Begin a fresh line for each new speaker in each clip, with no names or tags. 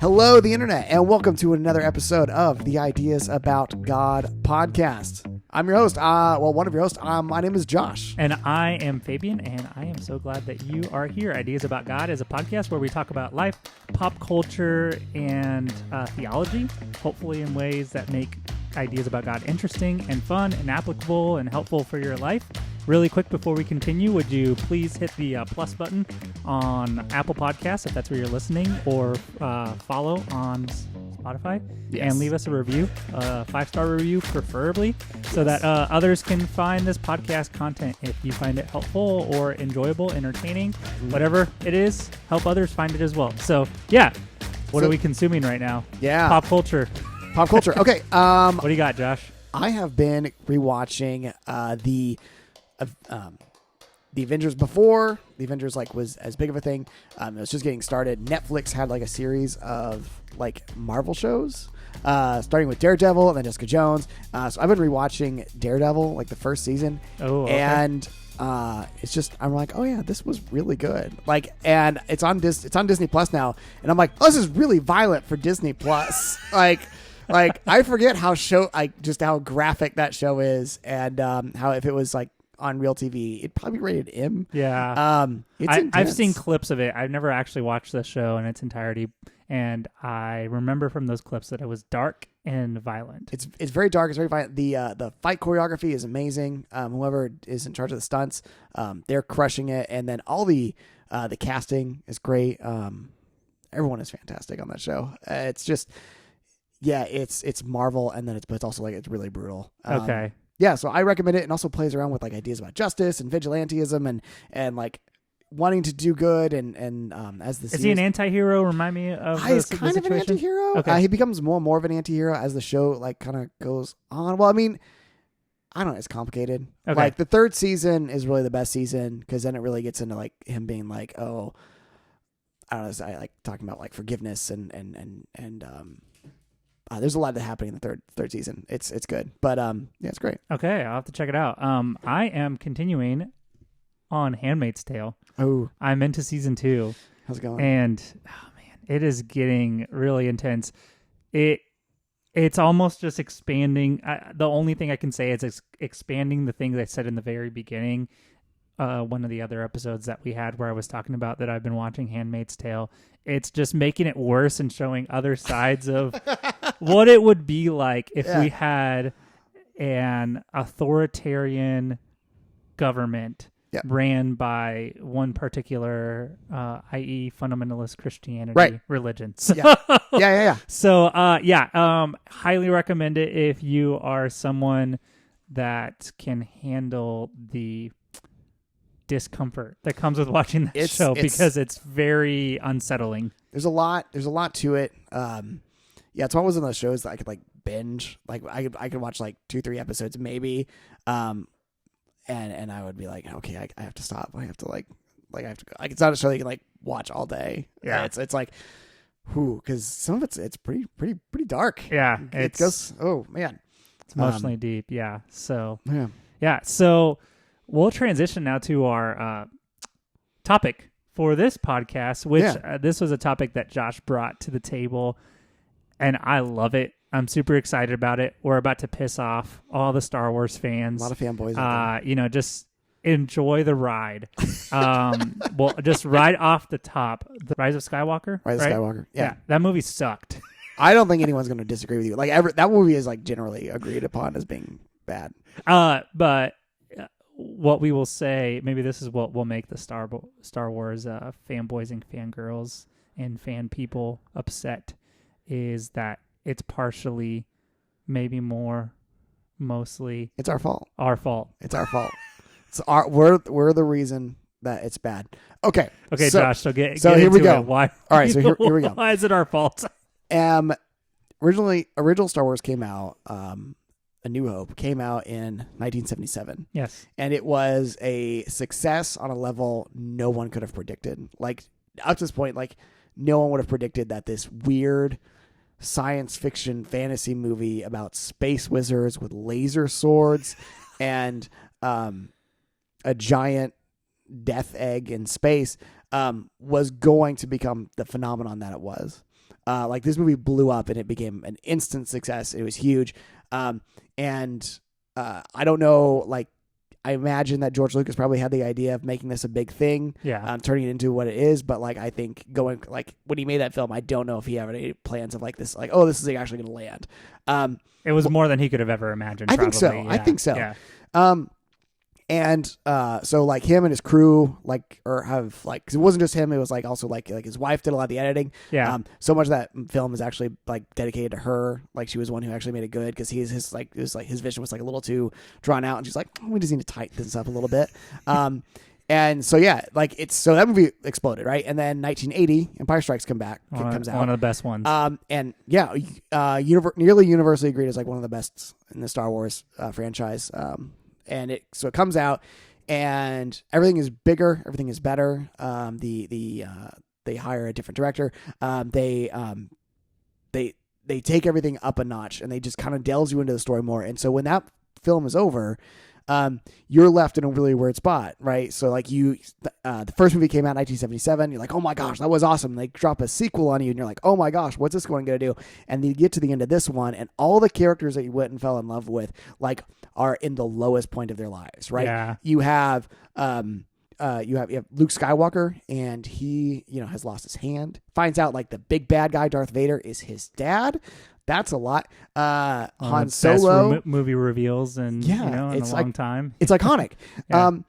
Hello, the internet, and welcome to another episode of the Ideas About God podcast. I'm your host, one of your hosts. My name is Josh.
And I am Fabian, and I am so glad that you are here. Ideas About God is a podcast where we talk about life, pop culture, and theology, hopefully in ways that make ideas about God interesting and fun and applicable and helpful for your life. Really quick before we continue, would you please hit the plus button on Apple Podcasts if that's where you're listening, or follow on Spotify, and leave us a review, a 5-star review preferably, so that others can find this podcast content. If you find it helpful or enjoyable, entertaining, whatever it is, help others find it as well. So yeah, what are we consuming right now?
Yeah,
pop culture.
Pop culture. Okay.
What do you got, Josh?
I have been rewatching the Avengers before the Avengers was as big of a thing. It was just getting started. Netflix had a series of Marvel shows, starting with Daredevil and then Jessica Jones. So I've been rewatching Daredevil, the first season.
Oh, okay.
And it's just, I'm like, oh yeah, this was really good. And it's on Disney Plus now, and I'm like, oh, this is really violent for Disney Plus. I forget how graphic that show is, and how if it was on real TV, it'd probably be rated M.
Yeah.
I've
seen clips of it. I've never actually watched the show in its entirety, and I remember from those clips that it was dark and violent.
It's very dark. It's very violent. The fight choreography is amazing. Whoever is in charge of the stunts, they're crushing it, and then all the casting is great. Everyone is fantastic on that show. It's just, yeah, it's Marvel, and then but it's also it's really brutal.
Okay.
Yeah, so I recommend it, and also plays around with ideas about justice and vigilantism and wanting to do good and as the
is he an anti-hero? Remind me of
he's kind of an anti-hero.
Okay.
He becomes more and more of an anti-hero as the show kind of goes on. Well, I mean, I don't know. It's complicated.
Okay.
The third season is really the best season, because then it really gets into him being oh, I don't know. I like talking about forgiveness and there's a lot that happening in the third season. It's good, but yeah, it's great.
Okay, I'll have to check it out. I am continuing on Handmaid's Tale.
Oh,
I'm into season 2.
How's it going?
And oh man, it is getting really intense. It's almost just expanding. The only thing I can say is expanding the things I said in the very beginning. One of the other episodes that we had where I was talking about that I've been watching Handmaid's Tale. It's just making it worse and showing other sides of what it would be like if we had an authoritarian government ran by one particular, i.e. fundamentalist Christianity religion. So,
yeah.
So, highly recommend it if you are someone that can handle the discomfort that comes with watching that show, because it's very unsettling. There's a
lot to it. It's one of those shows that I could binge. I could watch 2-3 episodes maybe, and I would be okay, I have to stop. I have to I have to go. It's not a show that you can watch all day.
Yeah,
it's because some of it's pretty dark.
Yeah,
it goes. Oh man,
it's emotionally deep. Yeah. So
yeah.
So we'll transition now to our topic for this podcast, which this was a topic that Josh brought to the table, and I love it. I'm super excited about it. We're about to piss off all the Star Wars fans.
A lot of fanboys out
there. Just enjoy the ride. Well, just right off the top, The Rise of Skywalker.
Rise of Skywalker. Yeah.
That movie sucked.
I don't think anyone's going to disagree with you. That movie is generally agreed upon as being bad.
But what we will say, maybe this is what will make the Star Wars fanboys and fangirls and fan people upset, is that it's partially, maybe mostly,
it's our fault. It's our fault. We're the reason that it's bad. Okay,
Josh. So get
here we go.
Why?
All right, so here we go.
Why is it our fault?
Original Star Wars came out. A New Hope came out in 1977.
Yes.
And it was a success on a level no one could have predicted. Up to this point, no one would have predicted that this weird science fiction fantasy movie about space wizards with laser swords and a giant death egg in space was going to become the phenomenon that it was. Like this movie blew up and it became an instant success. It was huge. And I don't know, like, I imagine that George Lucas probably had the idea of making this a big thing, turning it into what it is. But like, I think like when he made that film, I don't know if he had any plans of like this, like, oh, this is actually going to land.
It was more than he could have ever imagined.
I
probably.
think so.
Yeah.
I think so.
Yeah.
And so like him and his crew cause it wasn't just him, it was like also like his wife did a lot of the editing.
Yeah.
So much of that film is actually like dedicated to her. Like she was the one who actually made it good because his vision was like a little too drawn out, and she's like, we just need to tighten this up a little bit. And so yeah, like so that movie exploded, right? And then 1980, Empire Strikes comes out.
One of the best ones.
And yeah, nearly universally agreed as like one of the best in the Star Wars franchise. And it comes out, and everything is bigger, everything is better. They hire a different director. They take everything up a notch, and they just kind of delves you into the story more. And so when that film is over, you're left in a really weird spot, right? So like the first movie came out in 1977. You're like, oh my gosh, that was awesome. And they drop a sequel on you, and you're like, oh my gosh, what's this one going to do? And you get to the end of this one, and all the characters that you went and fell in love with, like, are in the lowest point of their lives, right?
Yeah.
You have Luke Skywalker, and he, has lost his hand. Finds out like the big bad guy Darth Vader is his dad. That's a lot. Han Solo
best movie reveals in a long time.
It's iconic. Han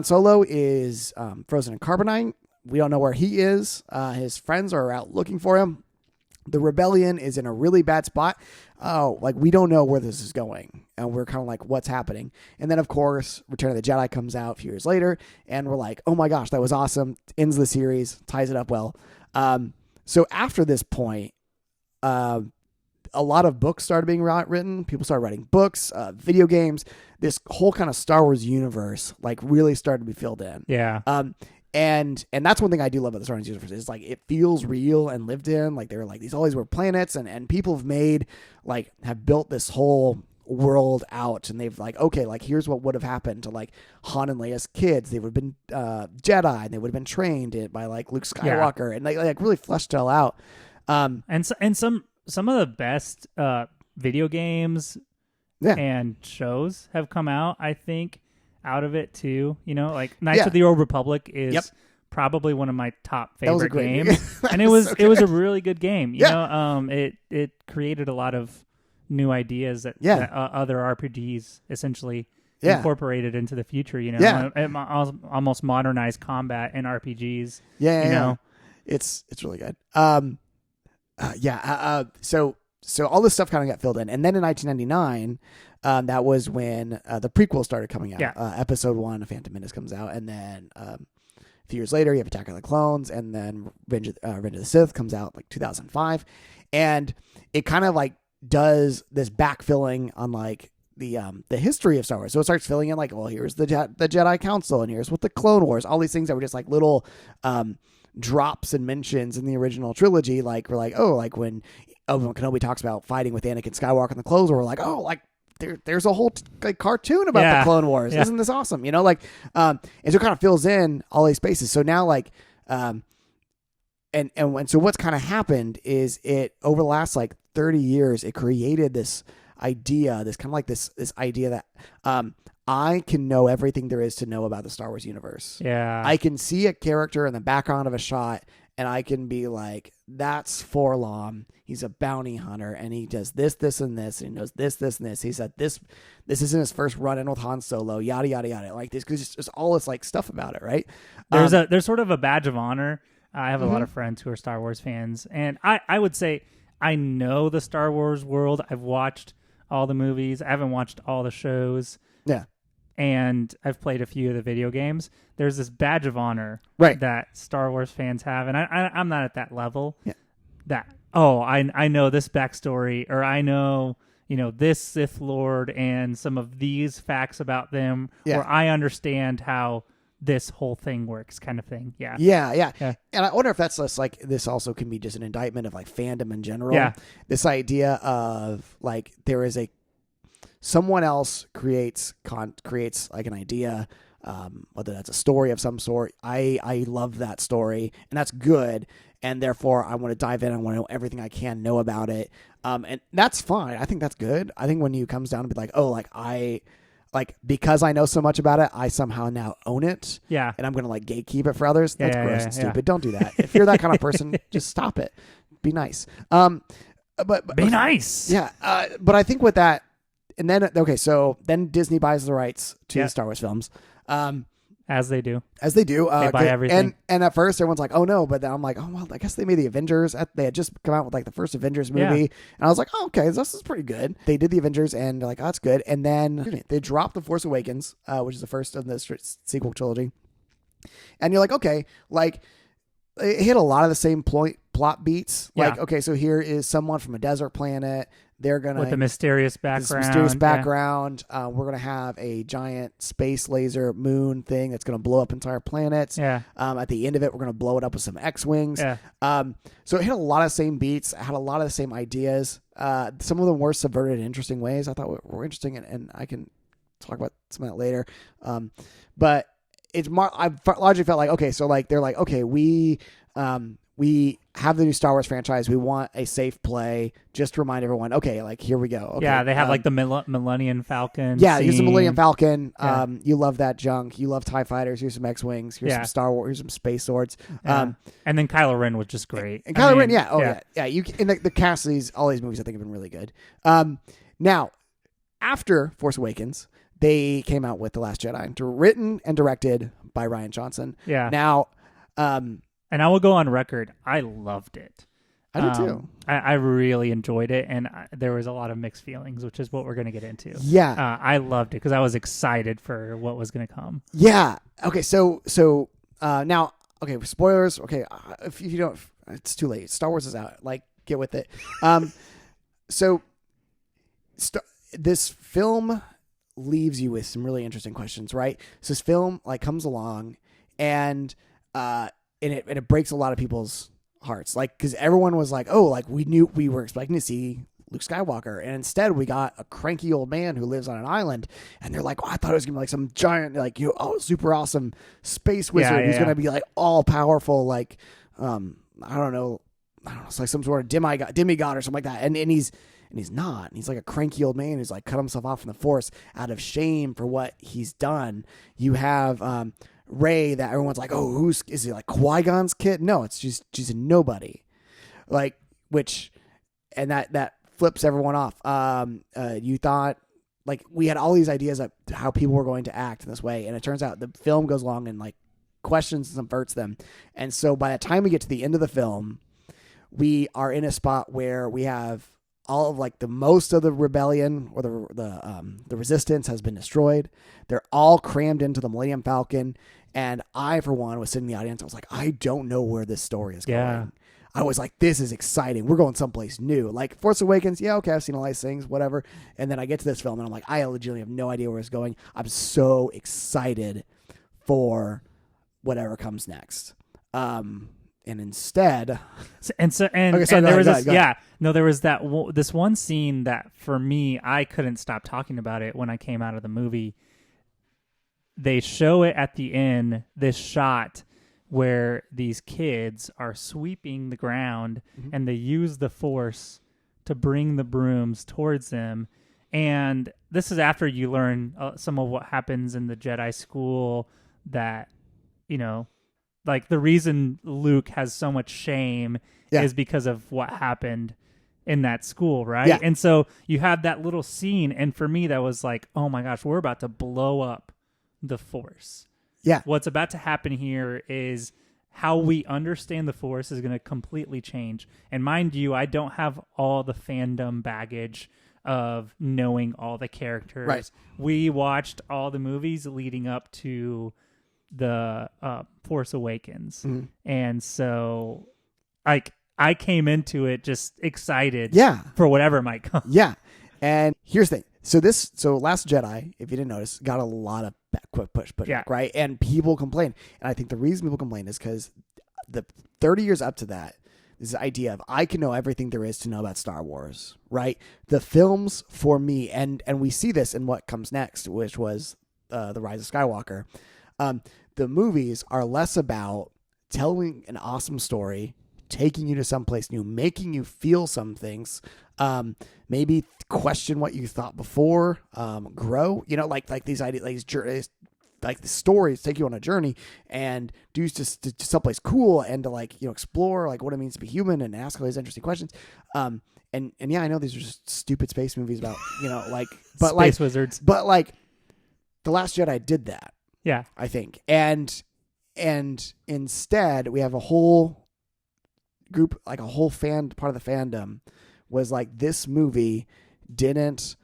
Solo is frozen in carbonite. We don't know where he is. His friends are out looking for him. The rebellion is in a really bad spot. Oh, like we don't know where this is going, and we're kind of like, what's happening? And then of course, Return of the Jedi comes out a few years later, and we're like, oh my gosh, that was awesome. Ends the series, ties it up well. So after this point, a lot of books started being written. People started writing books, video games. This whole kind of Star Wars universe, like, really started to be filled in.
Yeah.
And that's one thing I do love about the Star Wars universe is like it feels real and lived in. Like there were like all these were planets, and people have built this whole world out, and they've like, okay, like here's what would have happened to like Han and Leia's kids. They would have been Jedi, and they would have been trained by like Luke Skywalker, and like really fleshed it all out.
And some of the best video games and shows have come out, I think, out of it too. Like Knights of the Old Republic is probably one of my top favorite games. And it was a really good game. You know, it created a lot of new ideas that other RPGs essentially incorporated into the future. It almost modernized combat in RPGs.
It's really good. So all this stuff kind of got filled in, and then in 1999, that was when the prequel started coming out. Episode 1 of Phantom Menace comes out, and then a few years later, you have Attack of the Clones, and then Revenge of the Sith comes out like 2005, and it kind of like does this backfilling on like the history of Star Wars. So it starts filling in like, well, here's the Jedi Council, and here's what the Clone Wars, all these things that were just like little drops and mentions in the original trilogy. Like we're like, oh, like when Obi-Wan Kenobi talks about fighting with Anakin Skywalker in the Clone Wars, we're like, oh, like there's a whole like cartoon about the Clone Wars. Isn't this awesome? And so it kind of fills in all these spaces. So now like, so what's kind of happened is it over the last like 30 years, it created this idea, this kind of like this idea that, I can know everything there is to know about the Star Wars universe. Yeah. I can see a character in the background of a shot, and I can be like, that's Forlom. He's a bounty hunter, and he does this, this, and this, and he knows this, this, and this. He said this isn't his first run-in with Han Solo, yada, yada, yada. Like this, because there's all this like stuff about it, right?
There's sort of a badge of honor. I have a lot of friends who are Star Wars fans, and I would say I know the Star Wars world. I've watched all the movies. I haven't watched all the shows. Yeah. And I've played a few of the video games. There's this badge of honor that Star Wars fans have, and I'm not at that level. Yeah. That I know this backstory, or I know this Sith Lord and some of these facts about them, or I understand how this whole thing works, kind of thing. Yeah. And I wonder if that's less like this also can be just an indictment of like fandom in general. Yeah. This idea of like there is someone else creates like an idea, whether that's a story of some sort. I love that story, and that's good.
and therefore I want to dive in. I want to know everything I can know about it. And that's fine. I think that's good. I think when you comes down to be like, oh, because I know so much about it, I somehow now own it.
Yeah.
And I'm going to like gatekeep it for others. That's gross and stupid.
Yeah.
Don't do that. If you're that kind of person, just stop it. Be nice. But
be nice.
Yeah. But I think with that, and then, okay, so then Disney buys the rights to the Star Wars films.
As they do.
They
buy everything.
And at first everyone's like, oh no, but then I'm like, oh well, I guess they made the Avengers. They had just come out with like the first Avengers movie. And I was like, oh, okay, this is pretty good. They did the Avengers and they're like, oh, that's good. And then they dropped The Force Awakens, which is the first of the sequel trilogy. And you're like, okay, like it hit a lot of the same plot beats. Like, okay, so here is someone from a desert planet. They're gonna
with a mysterious background.
We're gonna have a giant space laser moon thing that's gonna blow up entire planets.
Yeah.
At the end of it, we're gonna blow it up with some X-wings.
Yeah.
So it hit a lot of the same beats. Had a lot of the same ideas. Some of them were subverted in interesting ways. I thought were interesting, and I can talk about some of that later. But it's I largely felt like, okay, so like they're like, okay, we have the new Star Wars franchise. We want a safe play. Just to remind everyone, okay, like here we go. Okay,
yeah, they have like the Millennium Falcon.
Yeah, here's the
scene.
Millennium Falcon. You love that junk. You love TIE fighters. Here's some X-wings. Here's some Star Wars. Here's some space swords.
And then Kylo Ren was just great.
And Kylo Ren, yeah. You in the cast of all these movies, I think have been really good. Now, after Force Awakens, they came out with The Last Jedi, written and directed by Rian Johnson.
Yeah.
Now,
and I will go on record, I loved it.
I did too.
I really enjoyed it, and there was a lot of mixed feelings, which is what we're going to get into.
Yeah.
I loved it because I was excited for what was going to come.
Yeah. Okay, so now, okay, spoilers. Okay, if you don't, it's too late. Star Wars is out. Like, get with it. This film leaves you with some really interesting questions, right? So this film like comes along, and it breaks a lot of people's hearts, like because everyone was like, oh, like we were expecting to see Luke Skywalker, and instead we got a cranky old man who lives on an island, and they're like, oh, I thought it was gonna be like some giant, like super awesome space wizard who's gonna be like all powerful, like I don't know, it's like some sort of demigod or something like that, and he's not. He's like a cranky old man who's like cut himself off from the Force out of shame for what he's done. You have Rey that everyone's like, oh, is he like Qui-Gon's kid? No, she's a nobody. Like, and that flips everyone off. You thought, like, we had all these ideas of how people were going to act in this way, and it turns out the film goes along and like questions and subverts them. And so by the time we get to the end of the film, we are in a spot where we have all of like the most of the rebellion or the resistance has been destroyed. They're all crammed into the Millennium Falcon. And I, for one, was sitting in the audience. I was like, I don't know where this story is going. I was like, this is exciting. We're going someplace new. Like Force Awakens. Yeah. Okay. I've seen all these things, whatever. And then I get to this film and I'm like, I legitimately have no idea where it's going. I'm so excited for whatever comes next. And instead,
there was this one scene that for me, I couldn't stop talking about it when I came out of the movie. They show it at the end, this shot where these kids are sweeping the ground and they use the Force to bring the brooms towards them. And this is after you learn some of what happens in the Jedi school, that, like the reason Luke has so much shame is because of what happened in that school, right? Yeah. And so you have that little scene, and for me that was like, oh my gosh, we're about to blow up the Force.
Yeah.
What's about to happen here is how we understand the Force is going to completely change. And mind you, I don't have all the fandom baggage of knowing all the characters.
Right.
We watched all the movies leading up to the Force Awakens, and so I came into it just excited for whatever might come.
Yeah. And here's the thing. So Last Jedi, if you didn't notice, got a lot of pushback, right? And people complain. And I think the reason people complain is because the 30 years up to that, this idea of I can know everything there is to know about Star Wars, right? The films for me, and we see this in what comes next, which was The Rise of Skywalker. The movies are less about telling an awesome story taking you to someplace new, making you feel some things, maybe question what you thought before, grow, like these ideas, like these journeys, like the stories take you on a journey and do you just to someplace cool and to explore like what it means to be human and ask all these interesting questions. And yeah, I know these are just stupid space movies about, but
space wizards,
but like The Last Jedi did that.
Yeah.
I think. And instead we have a whole group, like a whole part of the fandom was like, this movie didn't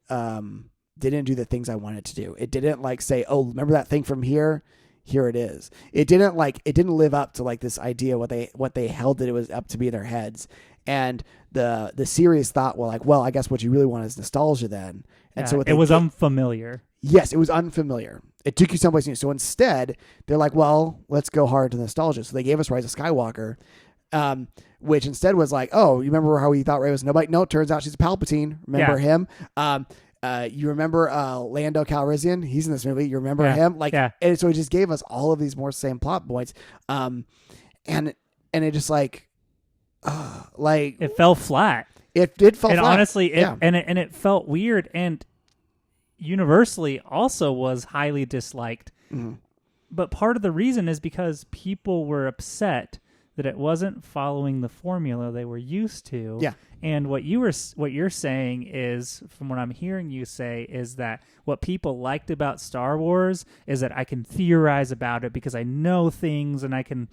do the things I wanted to do. It didn't like say, oh, remember that thing from here? Here it is. It didn't live up to like this idea, what they held it was up to be in their heads. And the serious thought, well, I guess what you really want is nostalgia then. And so
it was unfamiliar.
Yes, it was unfamiliar. It took you someplace new. So instead, they're like, well, let's go hard to nostalgia. So they gave us Rise of Skywalker, which instead was like, oh, you remember how we thought Rey was nobody? No, it turns out she's a Palpatine. Remember him? You remember Lando Calrissian? He's in this movie. You remember him? And so it just gave us all of these more same plot points. And it just
it fell flat.
It did fall
and
flat.
Honestly, it felt weird, and universally also was highly disliked.
Mm-hmm.
But part of the reason is because people were upset that it wasn't following the formula they were used to.
Yeah.
And what you're saying is, from what I'm hearing you say, is that what people liked about Star Wars is that I can theorize about it because I know things and I can,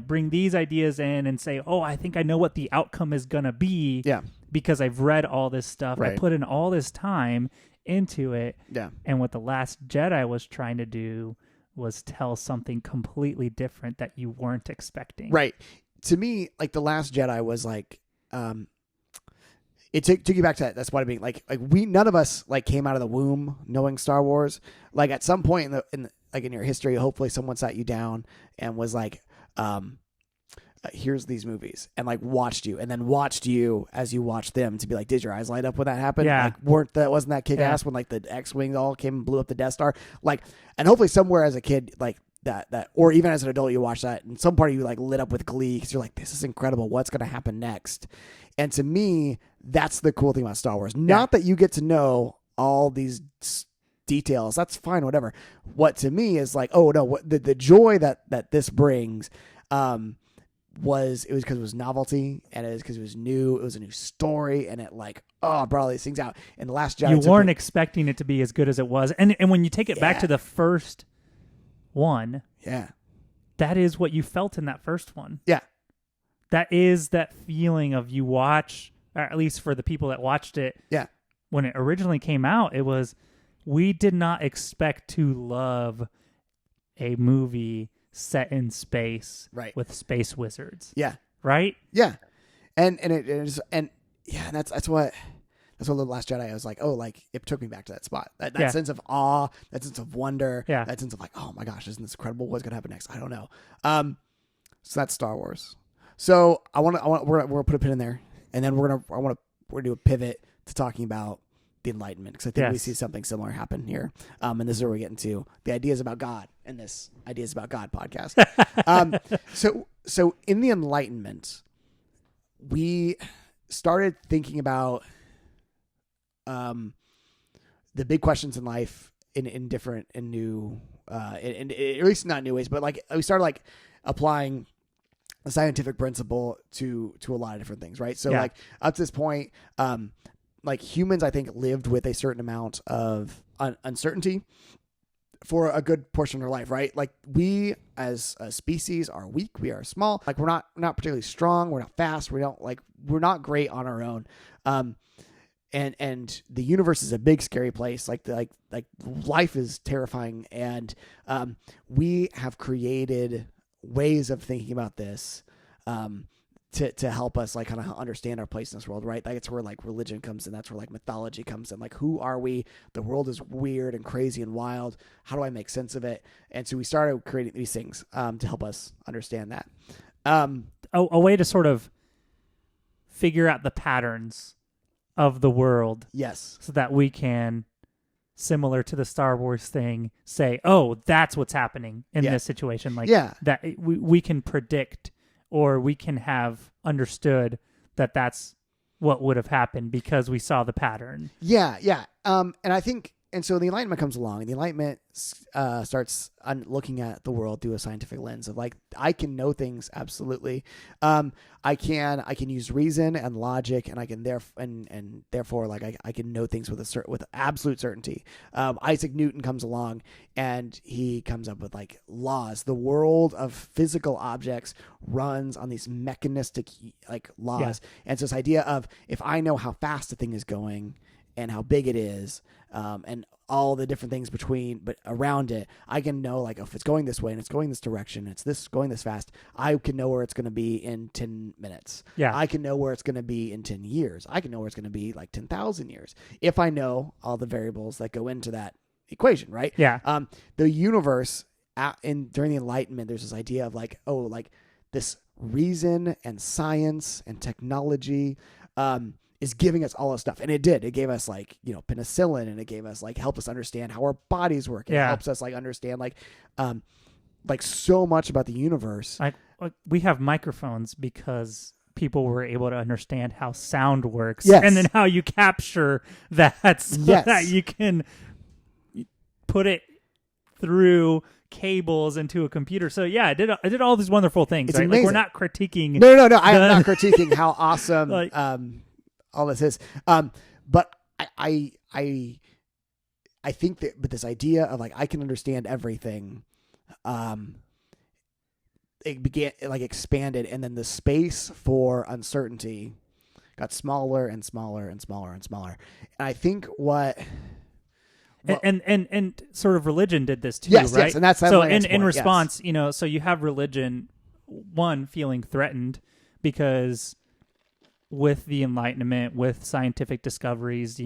bring these ideas in and say, oh, I think I know what the outcome is going to be.
Yeah.
Because I've read all this stuff.
Right.
I put in all this time into it.
Yeah.
And what The Last Jedi was trying to do was tell something completely different that you weren't expecting.
Right. To me, like The Last Jedi was like, it took you back to that spot of being like none of us like came out of the womb knowing Star Wars. Like at some point in your history, hopefully someone sat you down and was like, here's these movies, and like watched you as you watched them to be like, did your eyes light up when that happened?
Yeah.
Like wasn't that kick ass when like the X-Wing all came and blew up the Death Star? Like, and hopefully somewhere as a kid, like that, or even as an adult, you watch that and some part of you like lit up with glee because you're like, this is incredible. What's going to happen next? And to me, that's the cool thing about Star Wars. Not that you get to know all these details. That's fine, whatever. What to me is like, oh no, what the joy that this brings, was because it was novelty, and it was because it was new. It was a new story, and it like, brought all these things out. And The Last Jedi,
you weren't expecting it to be as good as it was, and when you take it back to the first one, that is what you felt in that first one.
Yeah,
that is that feeling of you watch, or at least for the people that watched it.
Yeah,
when it originally came out, it was, we did not expect to love a movie set in space,
right,
with space wizards.
Yeah,
right.
Yeah, and it is, and yeah, and that's what The Last Jedi, I was like, oh, like it took me back to that spot, that sense of awe, that sense of wonder, that sense of like, oh my gosh, isn't this incredible? What's gonna happen next? I don't know. So that's Star Wars. So we're gonna put a pin in there, and then we're gonna do a pivot to talking about the Enlightenment, because I think we see something similar happen here. And this is where we get into the ideas about God in this Ideas About God podcast. So in the Enlightenment, we started thinking about the big questions in life in different and new, in at least not new ways, but like we started like applying a scientific principle to a lot of different things, right? So like up to this point, like humans, I think, lived with a certain amount of uncertainty for a good portion of their life, right? Like we as a species are weak, we are small, like we're not particularly strong, we're not fast, we're not great on our own. And the universe is a big, scary place. Like life is terrifying, and we have created ways of thinking about this to help us like kind of understand our place in this world, right? That's where like religion comes in. That's where like mythology comes in. Like, who are we? The world is weird and crazy and wild. How do I make sense of it? And so we started creating these things to help us understand that.
A way to sort of figure out the patterns of the world.
Yes.
So that we can, similar to the Star Wars thing, say, oh, that's what's happening in this situation. Like that we can predict or we can have understood that that's what would have happened because we saw the pattern.
Yeah. And I think, and so the Enlightenment comes along, and the Enlightenment starts looking at the world through a scientific lens of like, I can know things absolutely. I can use reason and logic, and I can therefore like I can know things with absolute certainty. Isaac Newton comes along, and he comes up with like laws. The world of physical objects runs on these mechanistic like laws, and so this idea of if I know how fast a thing is going and how big it is, and all the different things but around it, I can know like if it's going this way and it's going this direction, it's going this fast, I can know where it's going to be in 10 minutes.
Yeah.
I can know where it's going to be in 10 years. I can know where it's going to be like 10,000 years if I know all the variables that go into that equation, right?
Yeah.
The universe during the Enlightenment, there's this idea of like, this reason and science and technology, is giving us all this stuff. And it did. It gave us like, penicillin, and it gave us like, help us understand how our bodies work. It helps us like understand like so much about the universe.
Like we have microphones because people were able to understand how sound works, and then how you capture that so that you can put it through cables into a computer. So yeah, I did all these wonderful things.
It's
right?
amazing.
Like we're not critiquing.
No. I am not critiquing how awesome all this is. But I think that, but this idea of like, I can understand everything, it expanded, and then the space for uncertainty got smaller and smaller and smaller and smaller. And I think
and sort of religion did this too,
yes,
right?
Yes, and that's
so in response, so you have religion, one, feeling threatened because with the Enlightenment, with scientific discoveries,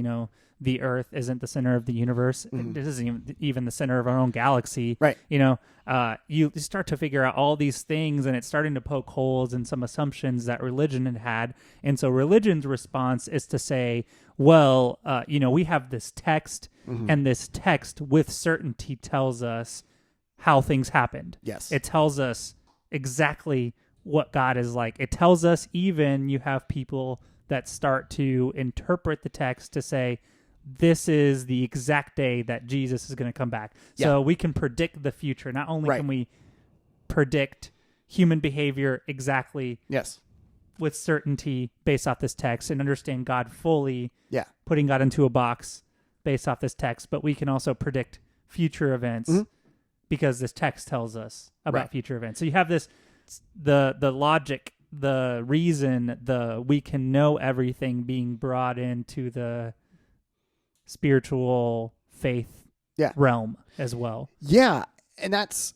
the Earth isn't the center of the universe.
Mm-hmm.
It isn't even the center of our own galaxy.
Right.
You start to figure out all these things, and it's starting to poke holes in some assumptions that religion had. And so religion's response is to say, well, we have this text,
mm-hmm.
and this text with certainty tells us how things happened.
Yes.
It tells us exactly what God is like. It tells us, even you have people that start to interpret the text to say, this is the exact day that Jesus is going to come back.
Yeah.
So we can predict the future. Not only can we predict human behavior exactly with certainty based off this text and understand God fully, putting God into a box based off this text, but we can also predict future events because this text tells us about future events. So you have this, the logic, the reason, we can know everything being brought into the spiritual faith realm as well.
Yeah. And that's,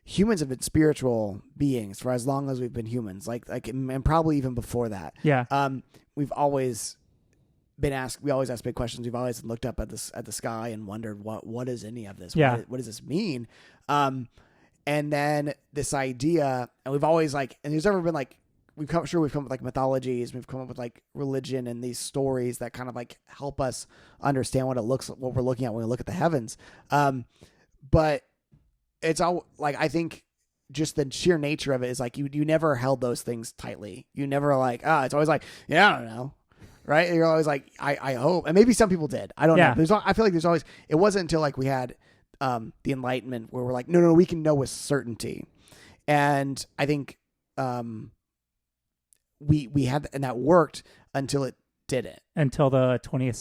humans have been spiritual beings for as long as we've been humans, and probably even before that.
Yeah.
We've always been asked, we always ask big questions. We've always looked up at the sky and wondered what is any of this?
Yeah.
What does this mean? And then this idea, and we've always and there's never been we've come up with like mythologies, we've come up with like religion and these stories that kind of like help us understand what we're looking at when we look at the heavens. But it's all I think just the sheer nature of it is you never held those things tightly. You never it's always I don't know. Right. And you're always I hope, and maybe some people did. I don't know. I feel like there's always, it wasn't until we had the Enlightenment where we're no, we can know with certainty. And I think we had, and that worked until it didn't. Until
the 20th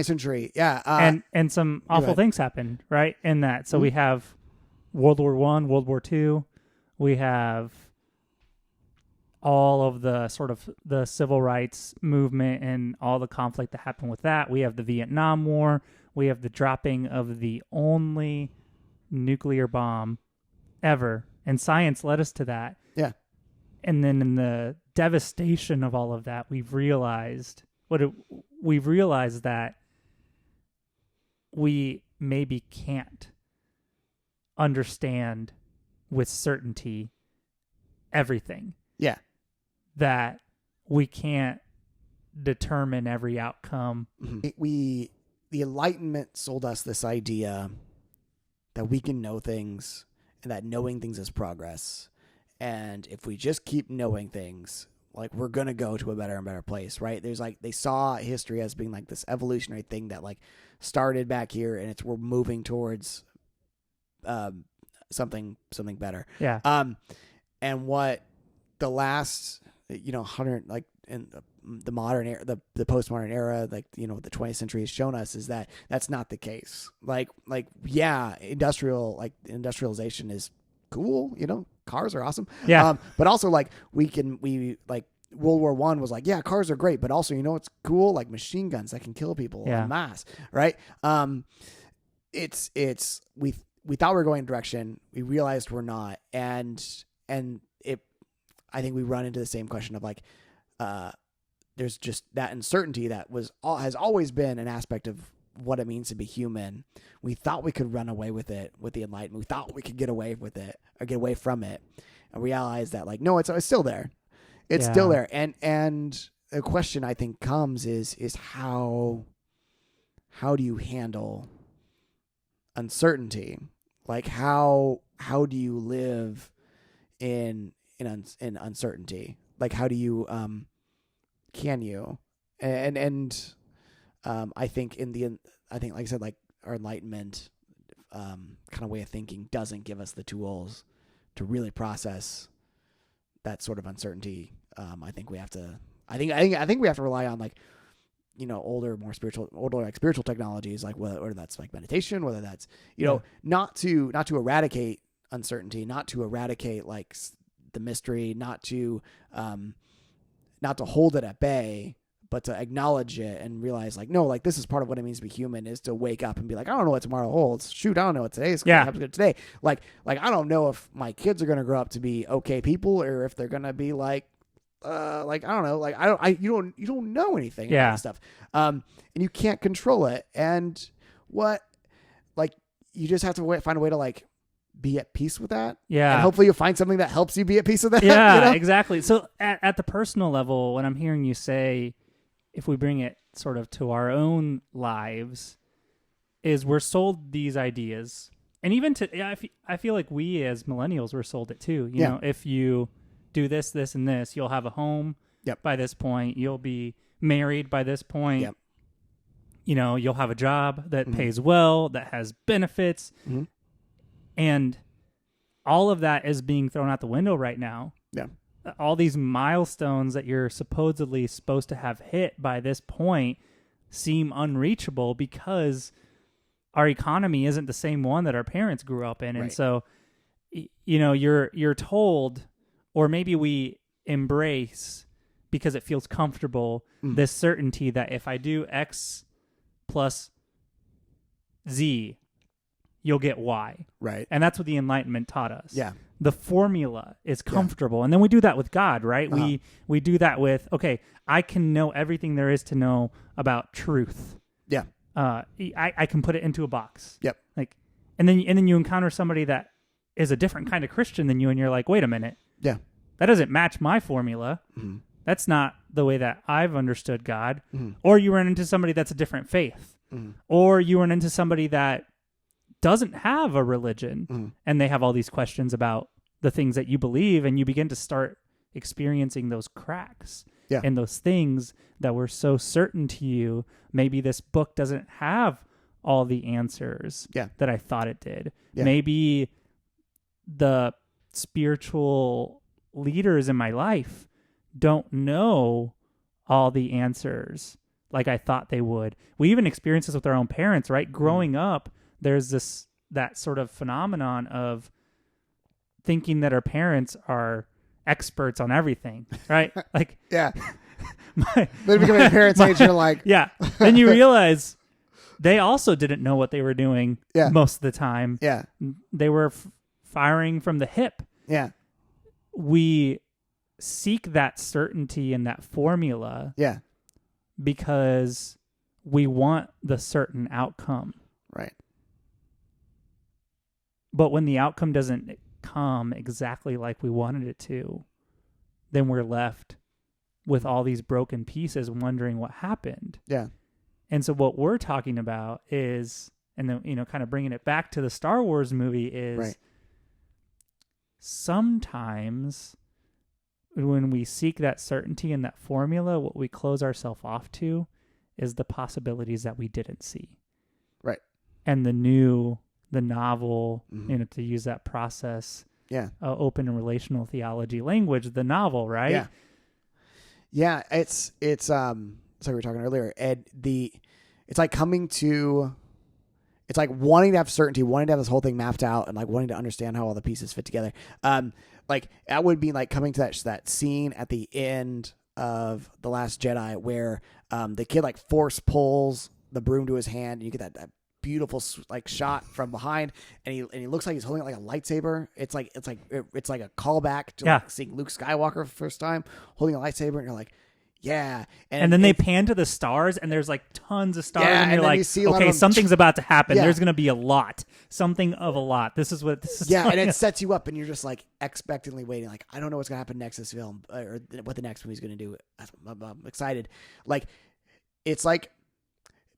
century.
Yeah.
And some awful things happened, right? In that. So we have World War I, World War II. We have all of the sort of the civil rights movement and all the conflict that happened with that. We have the Vietnam War. We have the dropping of the only nuclear bomb ever. And science led us to that.
Yeah.
And then in the devastation of all of that, we've realized that we maybe can't understand with certainty everything.
Yeah.
That we can't determine every outcome.
Mm-hmm. The Enlightenment sold us this idea that we can know things and that knowing things is progress. And if we just keep knowing things, like, we're going to go to a better and better place, right? There's like, they saw history as being like this evolutionary thing that like started back here, and we're moving towards something better.
Yeah.
And what the last, 100, like in the modern era, the postmodern era, like, the 20th century has shown us is that that's not the case. Like, yeah, industrialization is cool. Cars are awesome.
Yeah.
But also like we like World War I was like, yeah, cars are great, but also, it's cool, like machine guns that can kill people en masse. Right. We thought we were going in a direction. We realized we're not. And I think we run into the same question of like, there's just that uncertainty that has always been an aspect of what it means to be human. We thought we could run away with it with the Enlightenment. We thought we could get away with it or get away from it, and realize that like, no, it's still there. It's still there. And the question I think comes is how do you handle uncertainty? Like how do you live in uncertainty? Like how do you can you? And I think like I said, like our Enlightenment kind of way of thinking doesn't give us the tools to really process that sort of uncertainty. I think we have to. I think we have to rely on like, older spiritual technologies, like whether that's like meditation, whether that's not to eradicate uncertainty, not to eradicate like the mystery, not to hold it at bay, but to acknowledge it and realize like, no, like this is part of what it means to be human, is to wake up and be like, I don't know what tomorrow holds. Shoot, I don't know what today's going to happen today. Like I don't know if my kids are going to grow up to be okay people, or if they're going to be like I don't know, like you don't know anything about this stuff. And you can't control it. And you just have to find a way to like be at peace with that.
Yeah.
And hopefully you'll find something that helps you be at peace with that.
Yeah, exactly. So at the personal level, when I'm hearing you say, if we bring it sort of to our own lives, is we're sold these ideas. And even I feel like we as millennials were sold it too. You know, if you do this, this, and this, you'll have a home by this point. You'll be married by this point. Yep. You'll have a job that pays well, that has benefits. Mm-hmm. And all of that is being thrown out the window right now. Yeah. All these milestones that you're supposedly supposed to have hit by this point seem unreachable because our economy isn't the same one that our parents grew up in. Right. And so, you're told, or maybe we embrace because it feels comfortable, this certainty that if I do X plus Z, you'll get Y. Right. And that's what the Enlightenment taught us. Yeah. The formula is comfortable. Yeah. And then we do that with God, right? Uh-huh. We do that with, okay, I can know everything there is to know about truth. Yeah. I can put it into a box. Yep. And then you encounter somebody that is a different kind of Christian than you, and you're like, wait a minute. Yeah. That doesn't match my formula. Mm-hmm. That's not the way that I've understood God. Mm-hmm. Or you run into somebody that's a different faith. Mm-hmm. Or you run into somebody that doesn't have a religion, and they have all these questions about the things that you believe, and you begin to start experiencing those cracks and those things that were so certain to you. Maybe this book doesn't have all the answers that I thought it did. Yeah. Maybe the spiritual leaders in my life don't know all the answers like I thought they would. We even experience this with our own parents, right? Growing up, there's that sort of phenomenon of thinking that our parents are experts on everything, right? Like, yeah. Then becoming a parent's age, you're like, yeah. Then you realize they also didn't know what they were doing most of the time. Yeah. They were firing from the hip. Yeah. We seek that certainty and that formula. Yeah. Because we want the certain outcome. Right. But when the outcome doesn't come exactly like we wanted it to, then we're left with all these broken pieces wondering what happened. Yeah. And so what we're talking about is, and then, kind of bringing it back to the Star Wars movie is, sometimes when we seek that certainty in that formula, what we close ourselves off to is the possibilities that we didn't see.
Right.
And the novel, to use that process, open and relational theology language, the novel, right?
Yeah. Yeah. It's so we were talking earlier, Ed, it's like it's like wanting to have certainty, wanting to have this whole thing mapped out, and like wanting to understand how all the pieces fit together. Like that would be like coming to that scene at the end of The Last Jedi where the kid like force pulls the broom to his hand, and you get that beautiful like shot from behind, and he looks like he's holding it like a lightsaber. It's like a callback to like seeing Luke Skywalker for the first time holding a lightsaber, and you're like, yeah.
And then they pan to the stars, and there's like tons of stars, and you're like,
you
okay, something's about to happen. Yeah. There's going to be a lot, something of a lot. This is what this is.
Yeah, and it sets you up, and you're just like expectantly waiting. Like, I don't know what's going to happen next in this film, or what the next movie's going to do. I'm excited. Like, it's like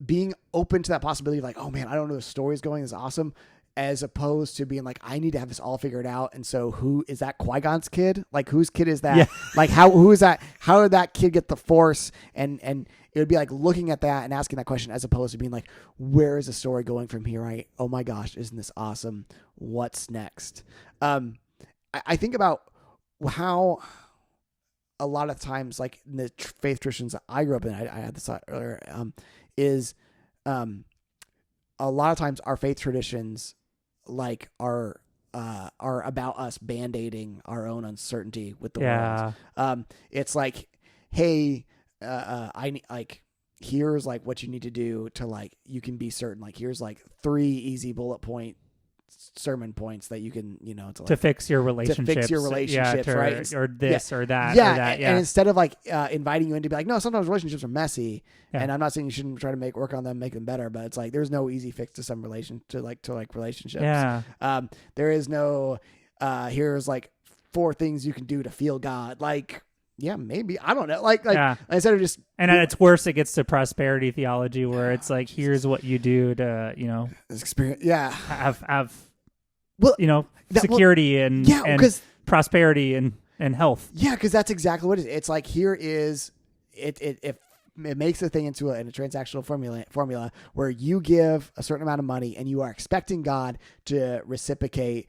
being open to that possibility of like, oh man, I don't know where the story's going. This is awesome. As opposed to being like, I need to have this all figured out. And so who is that Qui-Gon's kid? Like, whose kid is that? Yeah. Like, who is that? How did that kid get the Force? And it would be like looking at that and asking that question as opposed to being like, where is the story going from here? Right? Oh my gosh, isn't this awesome? What's next? I think about how a lot of times, like in the faith traditions that I grew up in, I had this thought earlier, is a lot of times our faith traditions like are about us band-aiding our own uncertainty with the world. It's like, hey, I like, here's like what you need to do to like, you can be certain, like, here's like 3 easy bullet point sermon points that you can, to
fix your relationships,
right?
Or this or that.
Yeah.
Or that,
and instead of like inviting you in to be like, no, sometimes relationships are messy, and I'm not saying you shouldn't try to work on them, make them better, but it's like there's no easy fix to some relationships.
Yeah.
There is no here's like 4 things you can do to feel God. Like, yeah, maybe, I don't know. Like instead of just,
and at its worst, it gets to prosperity theology where it's like, here's what you do to
experience.
Have security and prosperity and health.
Yeah, because that's exactly what it is. It's like, here is it makes the thing into a transactional formula where you give a certain amount of money and you are expecting God to reciprocate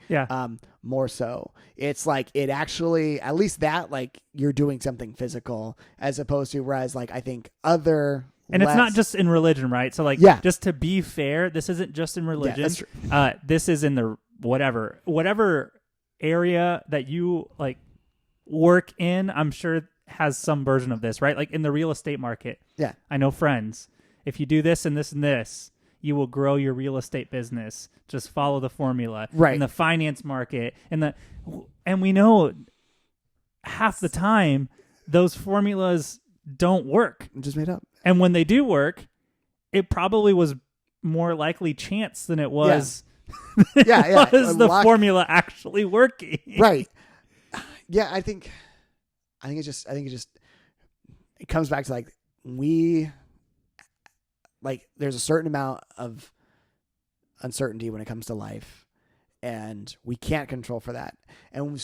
more so. It's like, it actually, at least that, like, you're doing something physical as opposed to, whereas like I think other.
And it's not just in religion, right? So like, just to be fair, this isn't just in religion.
Yeah, that's true.
This is in the whatever area that you like work in, I'm sure has some version of this, right? Like in the real estate market. Yeah. I know friends. If you do this and this and this, you will grow your real estate business. Just follow the formula.
Right.
In the finance market, and we know half the time those formulas don't work.
Just made up.
And when they do work, it probably was more likely chance than it was. Was the formula actually working?
Right. Yeah, I think it just comes back to like, there's a certain amount of uncertainty when it comes to life, and we can't control for that. And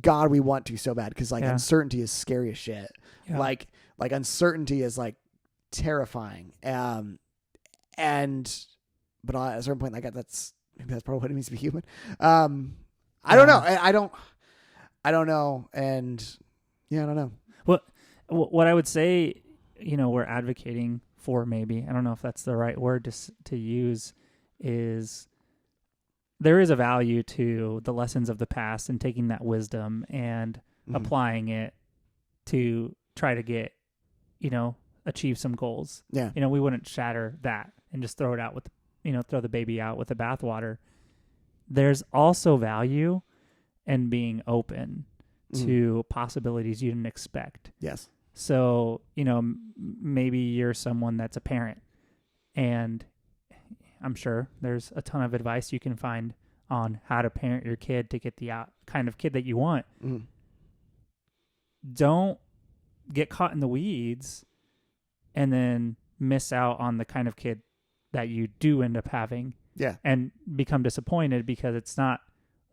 God, we want to so bad, because like uncertainty is scary as shit. Yeah. Like uncertainty is like terrifying. But at a certain point, like that's probably what it means to be human. I don't know. I don't know. And I don't know.
What I would say, we're advocating for, maybe, I don't know if that's the right word to use, is there is a value to the lessons of the past and taking that wisdom and applying it to try to get, achieve some goals. Yeah. We wouldn't shatter that and just throw it out with, throw the baby out with the bathwater. There's also value in being open to possibilities you didn't expect.
Yes.
So, maybe you're someone that's a parent, and I'm sure there's a ton of advice you can find on how to parent your kid to get the kind of kid that you want. Don't get caught in the weeds and then miss out on the kind of kid that you do end up having. Yeah. And become disappointed because it's not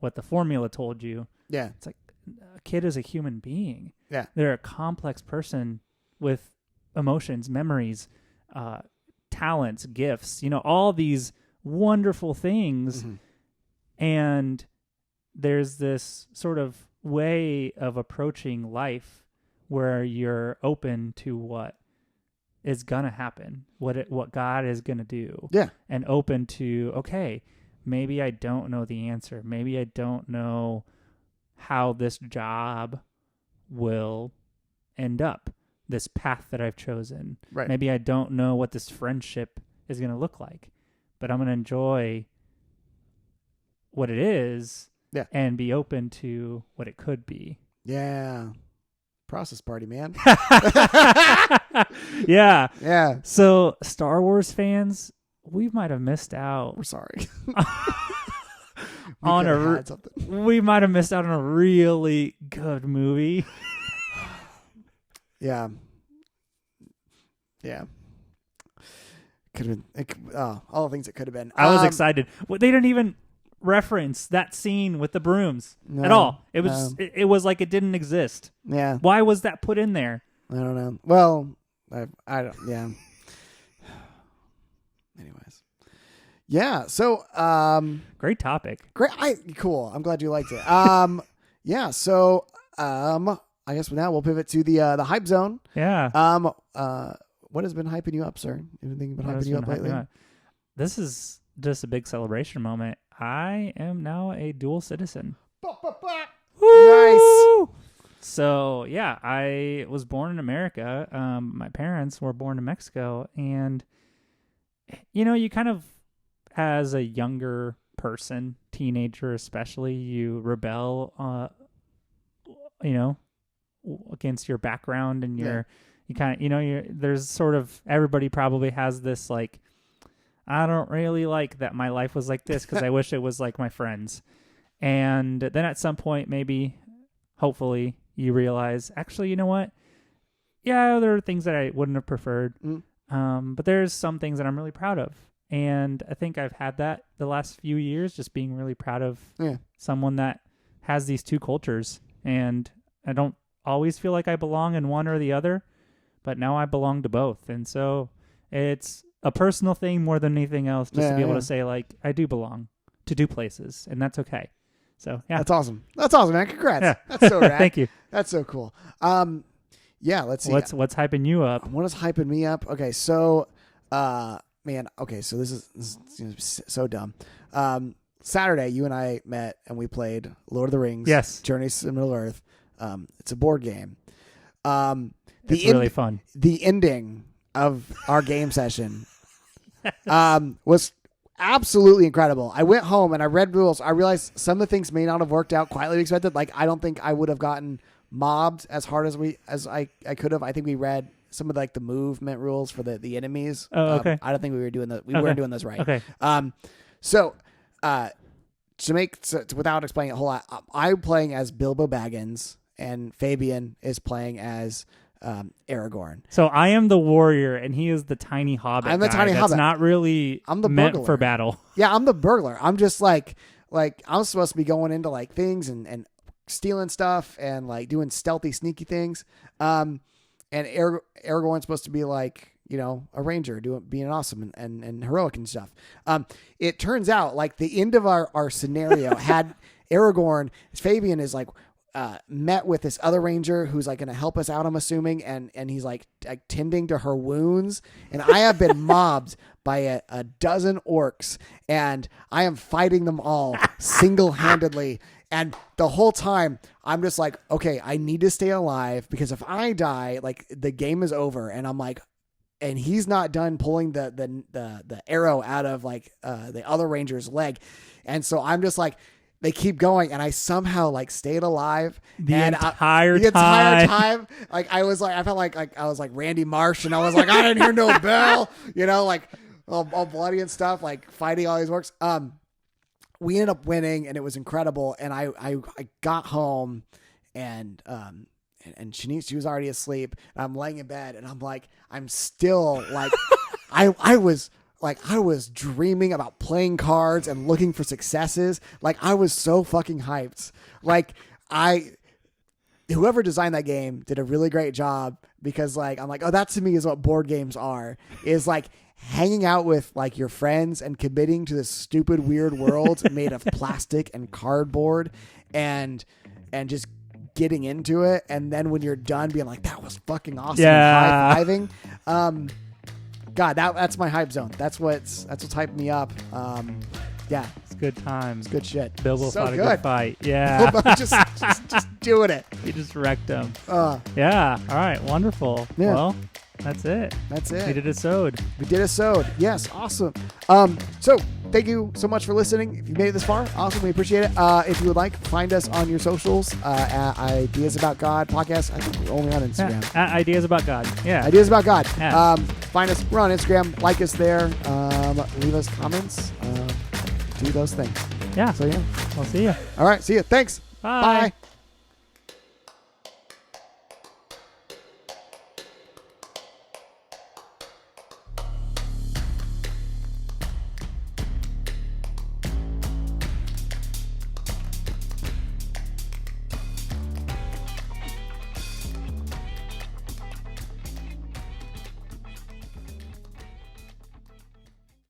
what the formula told you.
Yeah.
It's like a kid is a human being.
Yeah.
They're a complex person with emotions, memories, talents, gifts, all these wonderful things.
Mm-hmm.
And there's this sort of way of approaching life where you're open to what is going to happen, what God is going to do.
Yeah.
And open to, okay, maybe I don't know the answer. Maybe I don't know how this job will end up, this path that I've chosen.
Right.
Maybe I don't know what this friendship is going to look like, but I'm going to enjoy what it is and be open to what it could be.
Yeah. Process party, man.
Yeah.
Yeah.
So Star Wars fans, we might have missed out.
We're sorry.
We might have missed out on a really good movie.
Yeah. Yeah. Could have been all the things it could have been.
I was excited. Well, they didn't even reference that scene with the brooms at all. It was it was like it didn't exist.
Yeah.
Why was that put in there?
I don't know. Well, I don't. Yeah. Anyways. Yeah. So,
great topic.
Great. Cool. I'm glad you liked it. Yeah. So, I guess now we'll pivot to the hype zone.
Yeah.
What has been hyping you up, sir? Anything been hyping you up lately?
This is just a big celebration moment. I am now a dual citizen.
Nice.
So yeah, I was born in America. My parents were born in Mexico, and you kind of, as a younger person, teenager especially, you rebel, against your background, and you kind of, there's sort of, everybody probably has this like, I don't really like that my life was like this because I wish it was like my friends. And then at some point, maybe, hopefully, you realize, actually, you know what? Yeah, there are things that I wouldn't have preferred. But there's some things that I'm really proud of. And I think I've had that the last few years, just being really proud of someone that has these two cultures. And I don't always feel like I belong in one or the other, but now I belong to both. And so it's a personal thing more than anything else, just to be able to say, like, I do belong to two places, and that's okay. So, yeah.
That's awesome. That's awesome, man. Congrats.
Yeah.
That's so rad.
Thank you.
That's so cool. Let's see.
What's hyping you up?
What is hyping me up? Okay, so, man, okay, so this is so dumb. Saturday, you and I met, and we played Lord of the Rings.
Yes.
Journeys to Middle-earth. It's a board game.
It's really fun.
The ending of our game session was absolutely incredible. I went home and I read rules. I realized some of the things may not have worked out quite like we expected. Like, I don't think I would have gotten mobbed as hard as I could have. I think we read some of the movement rules for the enemies.
Oh, okay.
I don't think we were doing that. We weren't doing this right.
Okay.
So without explaining a whole lot, I'm playing as Bilbo Baggins and Fabian is playing as Aragorn.
So I am the warrior, and he is the tiny hobbit.
I'm the tiny
that's
hobbit.
Not really.
I'm the
meant
burglar
for battle.
Yeah, I'm the burglar. I'm just like I'm supposed to be going into things and stealing stuff and doing stealthy, sneaky things. And Aragorn's supposed to be a ranger, being awesome and heroic and stuff. It turns out the end of our scenario had Aragorn. Fabian is met with this other ranger who's going to help us out, I'm assuming, and he's tending to her wounds, and I have been mobbed by a dozen orcs, and I am fighting them all single-handedly, and the whole time I'm just okay, I need to stay alive, because if I die, the game is over, and I'm and he's not done pulling the arrow out of the other ranger's leg, and so I'm just they keep going, and I somehow stayed alive
the
entire time. I felt like I was Randy Marsh, and I was I didn't hear no bell, all bloody and stuff, fighting all these orcs. We ended up winning, and it was incredible. And I got home, and Shanice, she was already asleep. And I'm laying in bed, and I'm still I was dreaming about playing cards and looking for successes. I was so fucking hyped. whoever designed that game did a really great job, because like I'm like, oh, that to me is what board games are, is like hanging out with like your friends and committing to this stupid weird world made of plastic and cardboard, and just getting into it, and then when you're done being like, that was fucking awesome,
Yeah.
high-fiving. God, that's my hype zone. That's what's hyping me up. Yeah,
It's good times.
it's good shit.
Bilbo
So
fought a
good.
good fight. Yeah.
just doing it.
He just wrecked him.
Uh,
Yeah. All right. Wonderful.
Yeah.
Well, that's it.
that's it.
We did a sewed.
We did a sewed. Yes, awesome. So thank you so much for listening. If you made it this far, awesome. We appreciate it. If you would like, find us on your socials at Ideas About God Podcast. I think we're only on Instagram.
Yeah. Ideas about God. Yeah.
Ideas About God.
Yeah.
Find us. We're on Instagram. Like us there. Leave us comments. Do those things.
Yeah.
So yeah.
We'll see you.
All right. See you. Thanks.
Bye.
Bye.